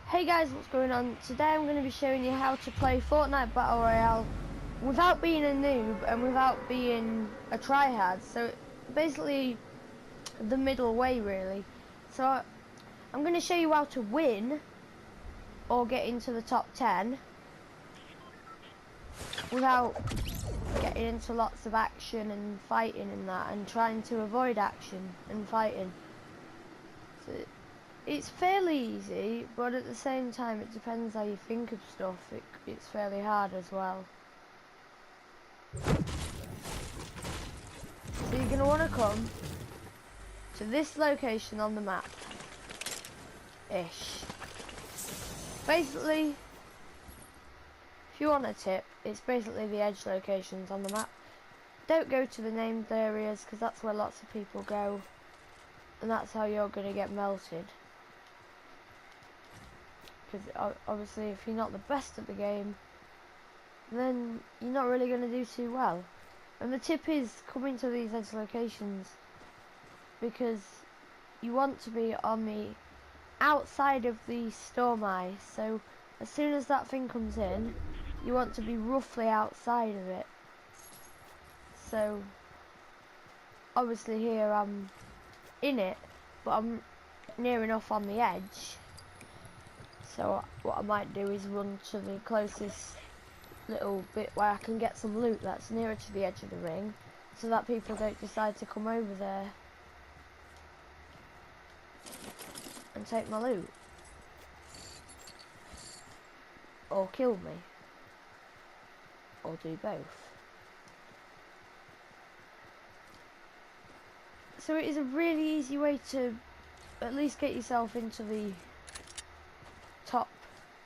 Hey guys, what's going on? Today I'm going to be showing you how to play Fortnite Battle Royale without being a noob and without being a tryhard. So basically the middle way really. So I'm going to show you how to win or get into the top 10 without getting into lots of action and fighting and that, and trying to avoid action and fighting. So it's fairly easy, but at the same time it depends how you think of stuff. It's fairly hard as well. So you're going to want to come to this location on the map ish. Basically, if you want a tip, it's basically the edge locations on the map. Don't go to the named areas because that's where lots of people go, and that's how you're going to get melted. Because obviously if you're not the best at the game, then you're not really going to do too well. And the tip is coming to these edge locations because you want to be on the outside of the storm eye. So as soon as that thing comes in, you want to be roughly outside of it. So obviously here I'm in it, but I'm near enough on the edge. So what I might do is run to the closest little bit where I can get some loot that's nearer to the edge of the ring, so that people don't decide to come over there and take my loot or kill me or do both. So it is a really easy way to at least get yourself into the top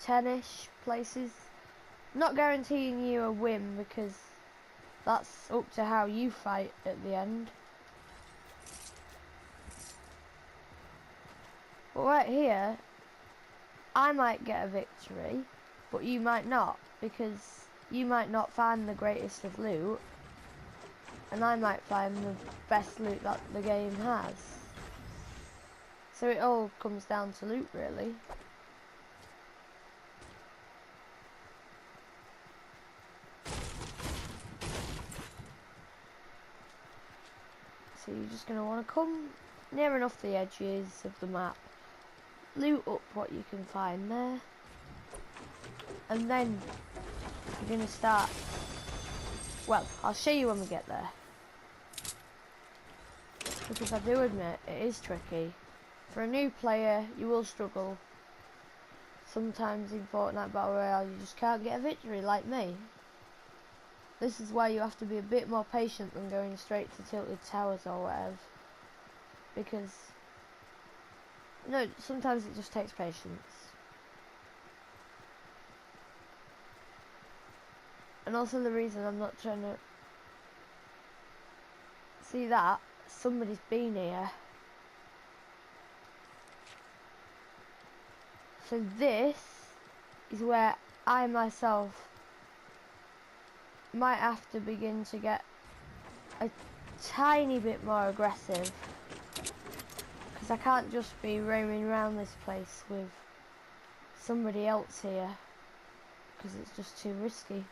10ish places. Not guaranteeing you a win because that's up to how you fight at the end. But right here, I might get a victory, but you might not, because you might not find the greatest of loot, and I might find the best loot that the game has. So it all comes down to loot really. So you're just going to want to come near enough the edges of the map, loot up what you can find there, and then you're going to start, well, I'll show you when we get there, because I do admit it is tricky. For a new player you will struggle. Sometimes in Fortnite Battle Royale you just can't get a victory like me. This is why you have to be a bit more patient than going straight to tilted towers or whatever, because no, sometimes it just takes patience. And also the reason I'm not trying to see that somebody's been here. So this is where I myself might have to begin to get a tiny bit more aggressive, because I can't just be roaming around this place with somebody else here, because it's just too risky.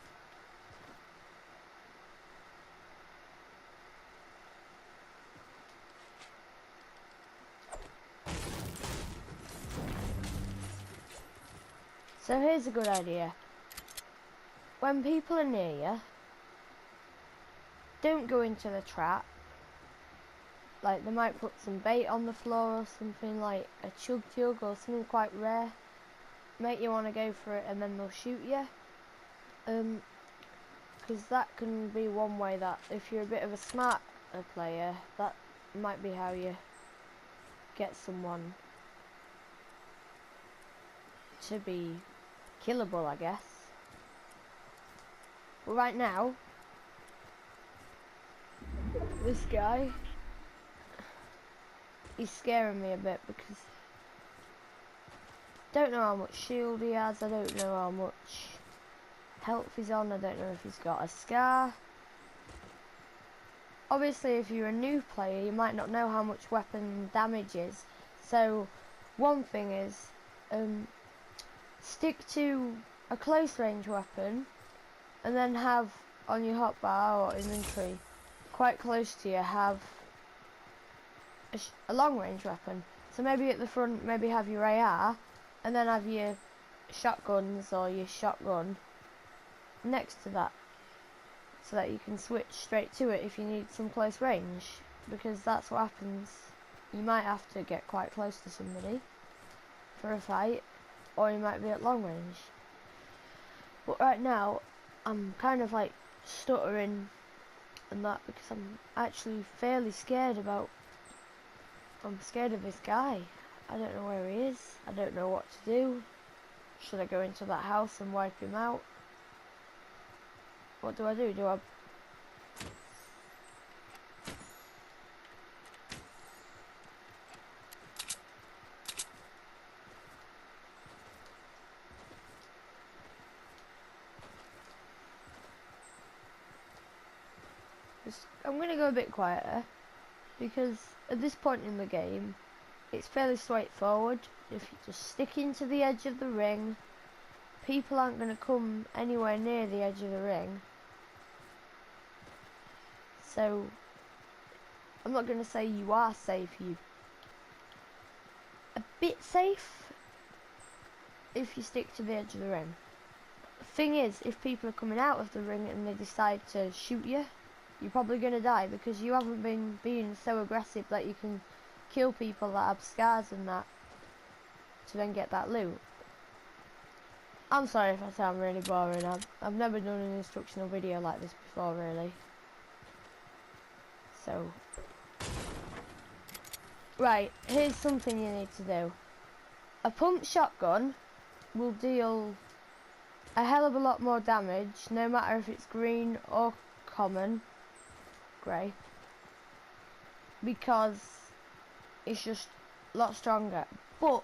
So here's a good idea. When people are near you, don't go into the trap. Like they might put some bait on the floor or something, like a chug jug or something quite rare. Make you want to go for it and then they'll shoot you. Because that can be one way that if you're a bit of a smarter player, that might be how you get someone to be killable, I guess. But right now, this guy, he's scaring me a bit because I don't know how much shield he has, I don't know how much health he's on, I don't know if he's got a scar. Obviously if you're a new player you might not know how much weapon damage is, so one thing is stick to a close range weapon, and then have on your hotbar or inventory, quite close to you, have a long range weapon. So maybe at the front, maybe have your AR, and then have your shotguns or your shotgun next to that, so that you can switch straight to it if you need some close range, because that's what happens. You might have to get quite close to somebody for a fight, or you might be at long range. But right now I'm kind of like stuttering and that because I'm actually fairly scared about, I'm scared of this guy. I don't know where he is. I don't know what to do. Should I go into that house and wipe him out? What do I do? I'm going to go a bit quieter, because at this point in the game it's fairly straightforward. If you just stick into the edge of the ring, people aren't going to come anywhere near the edge of the ring. So I'm not going to say you are safe, you a bit safe if you stick to the edge of the ring. The thing is, if people are coming out of the ring and they decide to shoot you, you're probably going to die, because you haven't been being so aggressive that you can kill people that have scars and that to then get that loot. I'm sorry if I sound really boring. I've never done an instructional video like this before, really. So, right, here's something you need to do. A pump shotgun will deal a hell of a lot more damage, no matter if it's green or common, grey, because it's just a lot stronger. But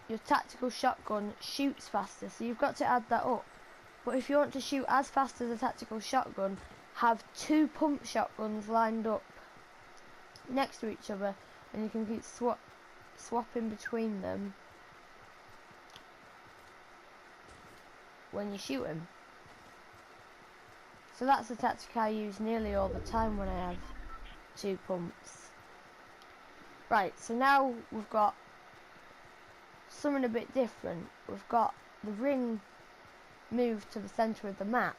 your tactical shotgun shoots faster, so you've got to add that up. But if you want to shoot as fast as a tactical shotgun, have 2 pump shotguns lined up next to each other, and you can keep swapping between them when you shoot him. So that's the tactic I use nearly all the time when I have 2 pumps. Right, so now we've got something a bit different. We've got the ring moved to the centre of the map.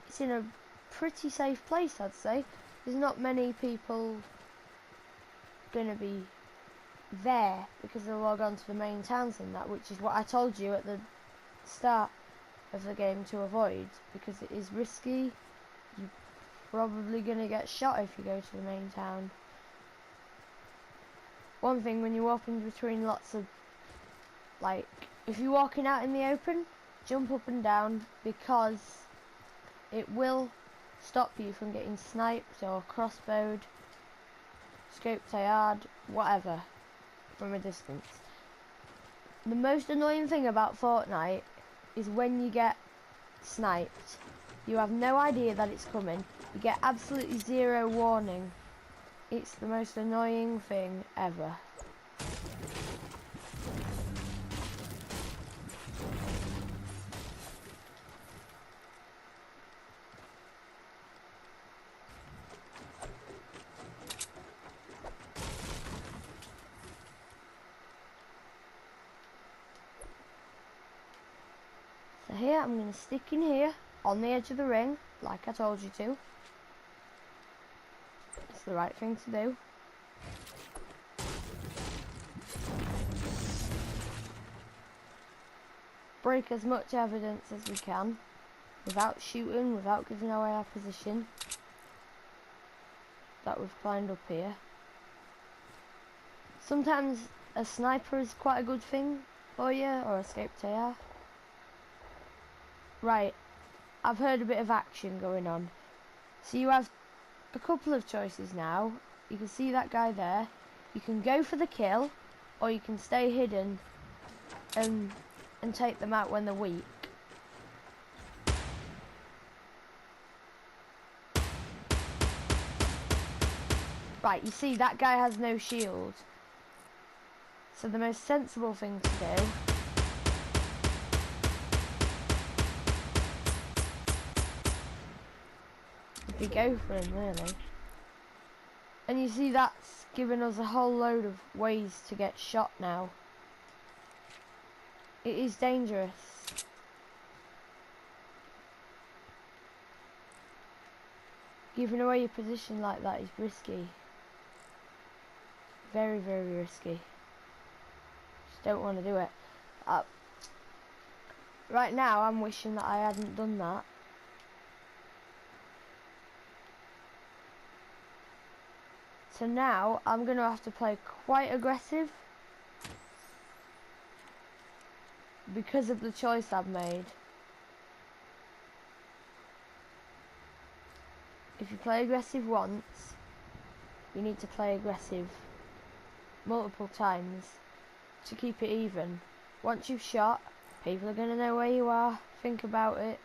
It's in a pretty safe place, I'd say. There's not many people going to be there, because they'll all gone to the main towns and that, which is what I told you at the start of the game to avoid, because it is risky. You're probably going to get shot if you go to the main town. One thing, when you're walking between lots of, like, if you're walking out in the open, jump up and down, because it will stop you from getting sniped or crossbowed, scoped AR'd, whatever, from a distance. The most annoying thing about Fortnite is when you get sniped. You have no idea that it's coming. You get absolutely zero warning. It's the most annoying thing ever. So here, I'm going to stick in here on the edge of the ring, like I told you to. It's the right thing to do. Break as much evidence as we can, without shooting, without giving away our position that we've climbed up here. Sometimes a sniper is quite a good thing for you, or escaped AR. Right, I've heard a bit of action going on. So you have a couple of choices now. You can see that guy there. You can go for the kill, or you can stay hidden and take them out when they're weak. Right, you see that guy has no shield. So the most sensible thing to do would be go for him, really. And you see, that's given us a whole load of ways to get shot now. It is dangerous. Giving away your position like that is risky. Very, very risky. Just don't want to do it. Right now, I'm wishing that I hadn't done that. So now, I'm going to have to play quite aggressive because of the choice I've made. If you play aggressive once, you need to play aggressive multiple times to keep it even. Once you've shot, people are going to know where you are. Think about it.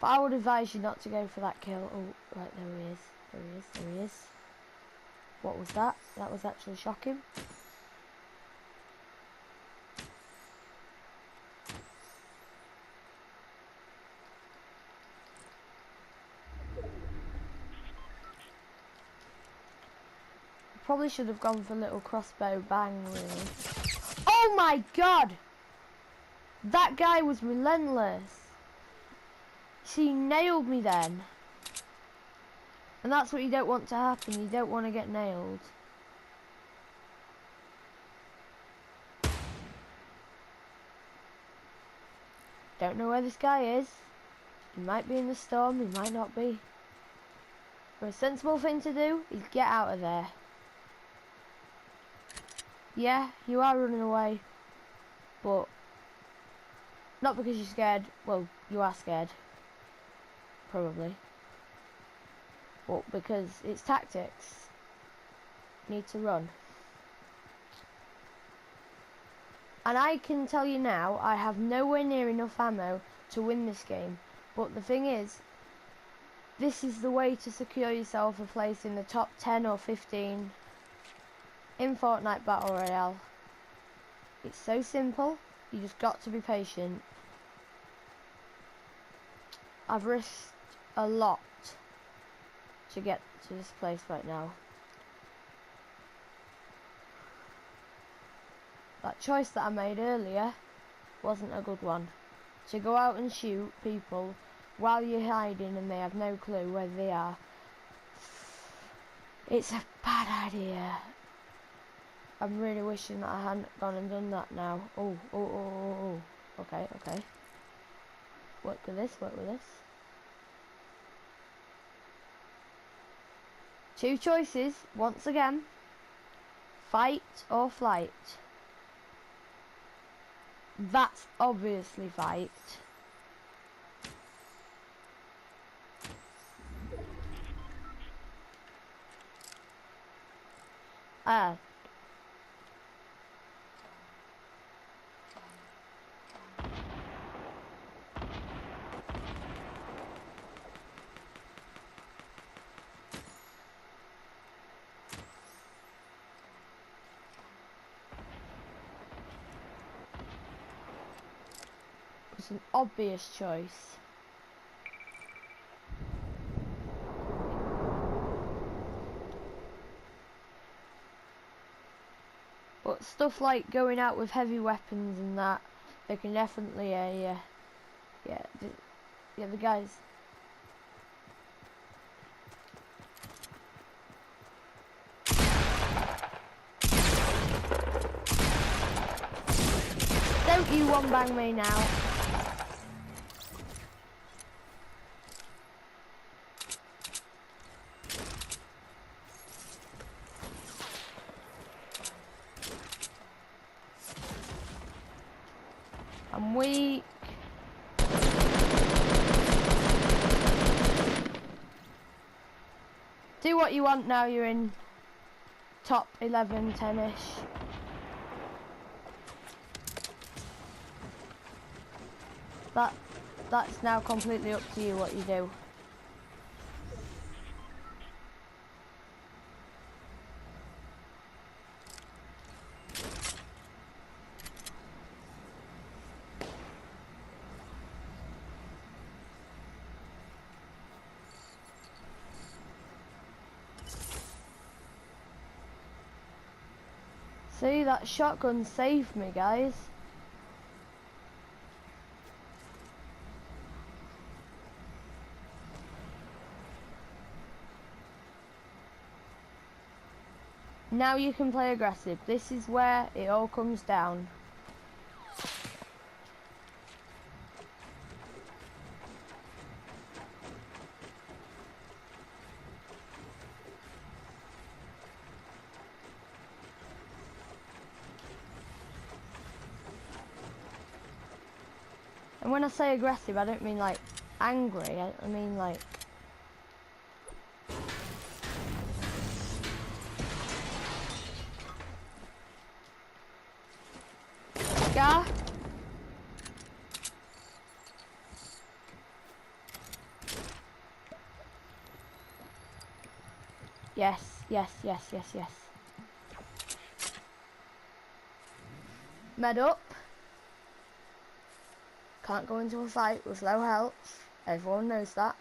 But I would advise you not to go for that kill. Oh, right, there he is. There he is, there he is. What was that? That was actually shocking. Probably should have gone for a little crossbow bang, really. Oh my god! That guy was relentless. See, he nailed me then. And that's what you don't want to happen. You don't want to get nailed. Don't know where this guy is. He might be in the storm, he might not be. But a sensible thing to do is get out of there. Yeah, you are running away. But not because you're scared. Well, you are scared. Probably. But because it's tactics. You need to run. And I can tell you now, I have nowhere near enough ammo to win this game. But the thing is, this is the way to secure yourself a place in the top 10 or 15 in Fortnite Battle Royale. It's so simple, you just got to be patient. I've risked a lot to get to this place right now. That choice that I made earlier wasn't a good one. To go out and shoot people while you're hiding and they have no clue where they are. It's a bad idea. I'm really wishing that I hadn't gone and done that now. Oh. Okay. Work with this. Two choices, once again. Fight or flight. That's obviously fight. It's an obvious choice. But stuff like going out with heavy weapons and that, they can definitely, yeah, the guys. Don't you one bang me now. I'm weak. Do what you want now, you're in top 11, 10-ish. that's now completely up to you what you do. See, that shotgun saved me, guys. Now you can play aggressive. This is where it all comes down. And when I say aggressive, I don't mean like angry, I mean like... Scar? Yes, yes, yes, yes, yes. Med up. Can't go into a fight with low health. Everyone knows that.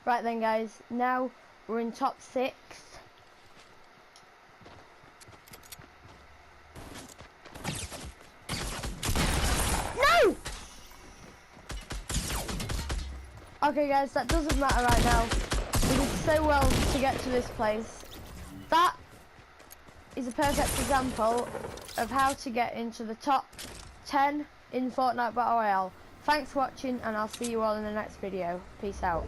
Right then guys, now we're in top 6. No! Okay guys, that doesn't matter right now. We did so well to get to this place. That is a perfect example of how to get into the top 10 in Fortnite Battle Royale. Thanks for watching and I'll see you all in the next video. Peace out.